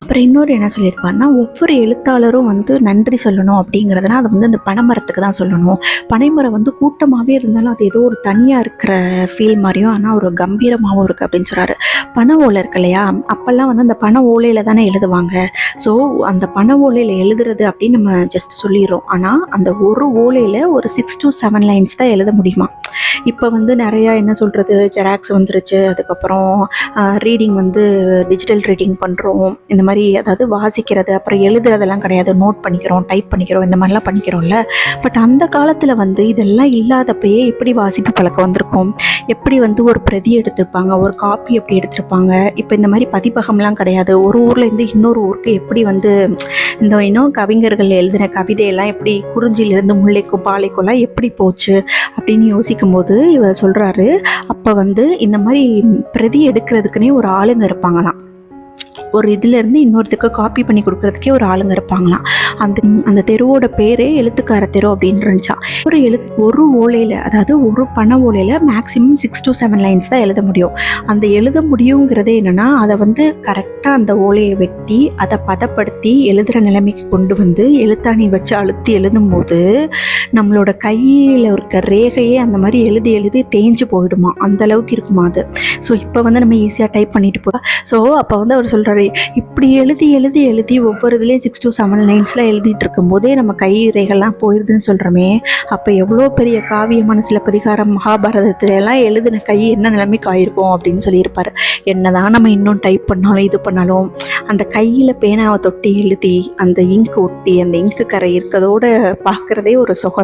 அப்புறம் இன்னொரு என்ன சொல்லியிருப்பாருன்னா, ஒவ்வொரு எழுத்தாளரும் வந்து நன்றி சொல்லணும் அப்படிங்கிறதுனா அதை வந்து அந்த பனைமரத்துக்கு தான் சொல்லணும். பனைமரம் வந்து கூட்டமாகவே இருந்தாலும் அது ஏதோ ஒரு தனியாக இருக்கிற ஃபீல் மாதிரியும் ஆனால் ஒரு கம்பீரமாகவும் இருக்குது அப்படின்னு சொல்கிறாரு. பனை ஓலை இருக்கு இல்லையா, அப்போல்லாம் வந்து அந்த பனை ஓலையில் தானே எழுதுவாங்க. ஸோ அந்த பனை ஓலையில் எழுதுறது அப்படின்னு நம்ம ஜஸ்ட் சொல்லிடுறோம். ஆனால் அந்த ஒரு ஓலையில் ஒரு 6 to 7 லைன்ஸ் தான் எழுத முடியுமா. இப்போ வந்து நிறையா என்ன சொல்கிறது, ஜெராக்ஸ் வந்துருச்சு, அதுக்கப்புறம் ரீடிங் வந்து டிஜிட்டல் ரீடிங் பண்ணுறோம். இந்த மாதிரி அதாவது வாசிக்கிறது அப்புறம் எழுதுறதெல்லாம் கிடையாது, நோட் பண்ணிக்கிறோம், டைப் பண்ணிக்கிறோம், இந்த மாதிரிலாம் பண்ணிக்கிறோம்ல. பட் அந்த காலத்தில் வந்து இதெல்லாம் இல்லாதப்பயே எப்படி வாசிப்பு பழக்கம் வந்திருக்கும், எப்படி வந்து ஒரு பிரதி எடுத்திருப்பாங்க, ஒரு காப்பி எப்படி எடுத்திருப்பாங்க. இப்போ இந்த மாதிரி பதிப்பகம்லாம் கிடையாது. ஒரு ஊர்லேருந்து இன்னொரு ஊருக்கு எப்படி வந்து இந்த இன்னும் கவிஞர்கள் எழுதின கவிதையெல்லாம் எப்படி குறிஞ்சியிலேருந்து முல்லைக்கும் பாலைக்கும்லாம் எப்படி போச்சு அப்படின்னு யோசிக்கும்போது இவர் சொல்கிறாரு, அப்போ வந்து இந்த மாதிரி பிரதி எடுக்கிறதுக்குன்னே ஒரு ஆளுங்க இருப்பாங்களாம். ஒரு இதுலேருந்து இன்னொருத்துக்கு காப்பி பண்ணி கொடுக்குறதுக்கே ஒரு ஆளுங்க இருப்பாங்களாம். அந்த தெருவோட பேரே எழுத்துக்கார தெரு அப்படின்னு இருந்துச்சா. ஒரு ஓலையில், அதாவது ஒரு பனை ஓலையில் மேக்ஸிமம் 6 to 7 லைன்ஸ் தான் எழுத முடியும். அந்த எழுத முடியுங்கிறதே என்னென்னா, அதை வந்து கரெக்டாக அந்த ஓலையை வெட்டி அதை பதப்படுத்தி எழுதுகிற நிலைமைக்கு கொண்டு வந்து எழுத்தாணி வச்சு அழுத்தி எழுதும்போது நம்மளோட கையில் இருக்க ரேகையே அந்த மாதிரி எழுதி எழுதி தேஞ்சு போயிடுமா, அந்த அளவுக்கு இருக்குமா அது. ஸோ இப்போ வந்து நம்ம ஈஸியாக டைப் பண்ணிட்டு போகிறோம். ஸோ அப்போ வந்து அவர் சொல்கிறாரு, இப்படி எழுதி எழுதி எழுதி ஒவ்வொரு இதுலேயும் 6 to 7 லைன்ஸில் எழுதிட்டு இருக்கும்போதே நம்ம கை ரேகைலாம் போயிடுதுன்னு சொல்கிறோமே, அப்போ எவ்வளோ பெரிய காவியமான சிலப்பதிகாரம், மகாபாரதத்துல எல்லாம் எழுதின கை என்ன நிலைமைக்கு ஆயிருக்கும் அப்படின்னு சொல்லியிருப்பார். என்னதான் நம்ம இன்னும் டைப் பண்ணாலும் இது பண்ணாலும் அந்த கையில் பேனாவை தொட்டி எழுதி அந்த இங்கு ஒட்டி அந்த இங்கு கரை இருக்கிறதோட பார்க்குறதே ஒரு சுகம்தான்.